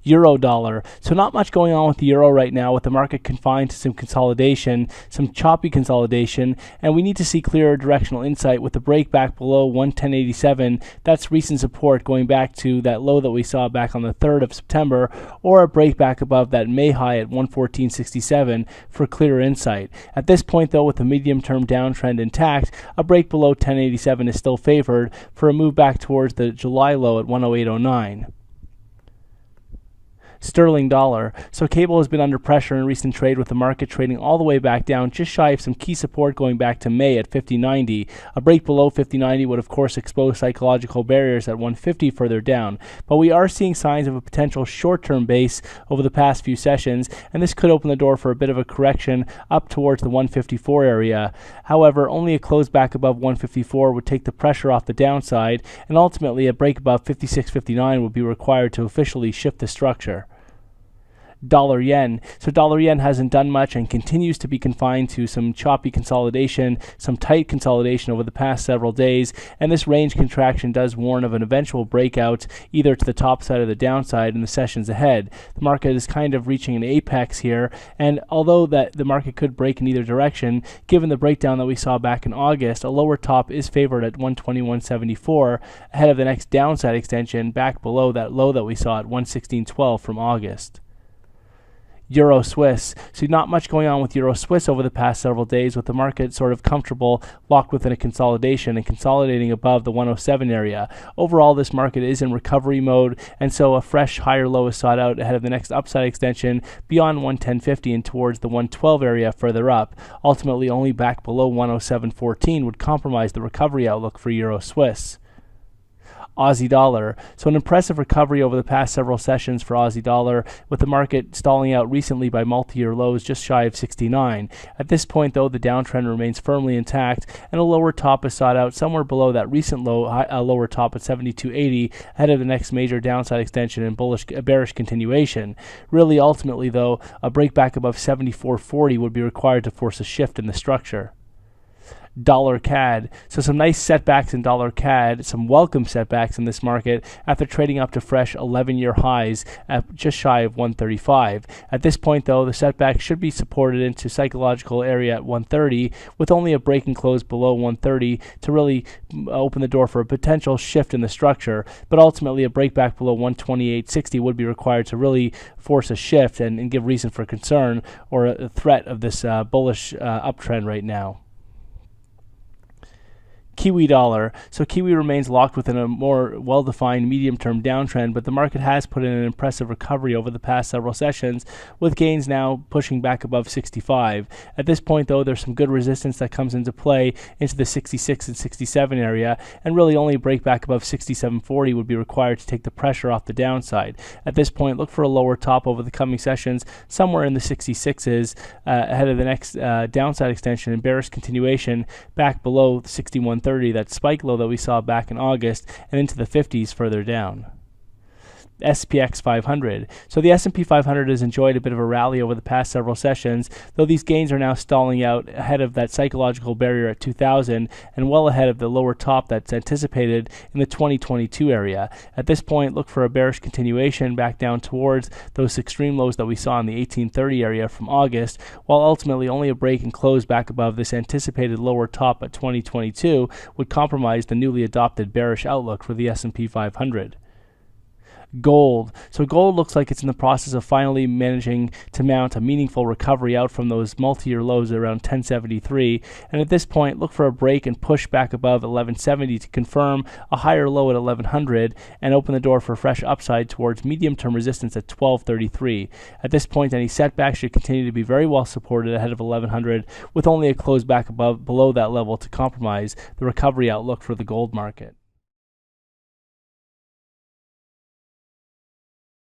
Euro dollar. So not much going on with the euro right now, with the market confined to some consolidation, some choppy consolidation, and we need to see clearer directional insight with the break back below 110.87. That's recent support going back to that low that we saw back on the 3rd of September, or a break back above that May high at 114.67 for clearer insight. At this point though, with the medium-term downtrend intact, a break below 10.87 is still favored for a move back towards the July low at 108.09. Sterling dollar. So cable has been under pressure in recent trade, with the market trading all the way back down, just shy of some key support going back to May at 50.90. A break below 50.90 would of course expose psychological barriers at 150 further down. But we are seeing signs of a potential short-term base over the past few sessions, and this could open the door for a bit of a correction up towards the 154 area. However, only a close back above 154 would take the pressure off the downside, and ultimately a break above 56.59 would be required to officially shift the structure. Dollar yen. So dollar yen hasn't done much and continues to be confined to some choppy consolidation, some tight consolidation over the past several days, and this range contraction does warn of an eventual breakout either to the top side or the downside in the sessions ahead. The market is kind of reaching an apex here, and although that the market could break in either direction, given the breakdown that we saw back in August, a lower top is favored at 121.74 ahead of the next downside extension back below that low that we saw at 116.12 from August. Euro Swiss. So not much going on with Euro Swiss over the past several days, with the market sort of comfortable, locked within a consolidation and consolidating above the 107 area. Overall, this market is in recovery mode, and so a fresh higher low is sought out ahead of the next upside extension beyond 110.50 and towards the 112 area further up. Ultimately, only back below 107.14 would compromise the recovery outlook for Euro Swiss. Aussie dollar. So an impressive recovery over the past several sessions for Aussie dollar, with the market stalling out recently by multi-year lows just shy of 69. At this point though, the downtrend remains firmly intact, and a lower top is sought out somewhere below that recent low, lower top at 72.80 ahead of the next major downside extension and bearish continuation. Really, ultimately though, a break back above 74.40 would be required to force a shift in the structure. Dollar CAD. So some nice setbacks in dollar CAD, some welcome setbacks in this market after trading up to fresh 11-year highs at just shy of 135. At this point though, the setback should be supported into psychological area at 130, with only a break and close below 130 to really open the door for a potential shift in the structure, but ultimately a break back below 128.60 would be required to really force a shift and give reason for concern or a threat of this bullish uptrend right now. Kiwi dollar. So Kiwi remains locked within a more well-defined medium-term downtrend, but the market has put in an impressive recovery over the past several sessions, with gains now pushing back above 65. At this point though, there's some good resistance that comes into play into the 66 and 67 area, and really only a break back above 67.40 would be required to take the pressure off the downside. At this point, look for a lower top over the coming sessions somewhere in the 66s ahead of the next downside extension and bearish continuation back below 61.30, that spike low that we saw back in August, and into the 50s further down. SPX 500. So the S&P 500 has enjoyed a bit of a rally over the past several sessions, though these gains are now stalling out ahead of that psychological barrier at 2000 and well ahead of the lower top that's anticipated in the 2022 area. At this point, look for a bearish continuation back down towards those extreme lows that we saw in the 1830 area from August, while ultimately only a break and close back above this anticipated lower top at 2022 would compromise the newly adopted bearish outlook for the S&P 500. Gold. So gold looks like it's in the process of finally managing to mount a meaningful recovery out from those multi-year lows around 1073, and at this point look for a break and push back above 1170 to confirm a higher low at 1100 and open the door for fresh upside towards medium-term resistance at 1233. At this point, any setbacks should continue to be very well supported ahead of 1100, with only a close back below that level to compromise the recovery outlook for the gold market.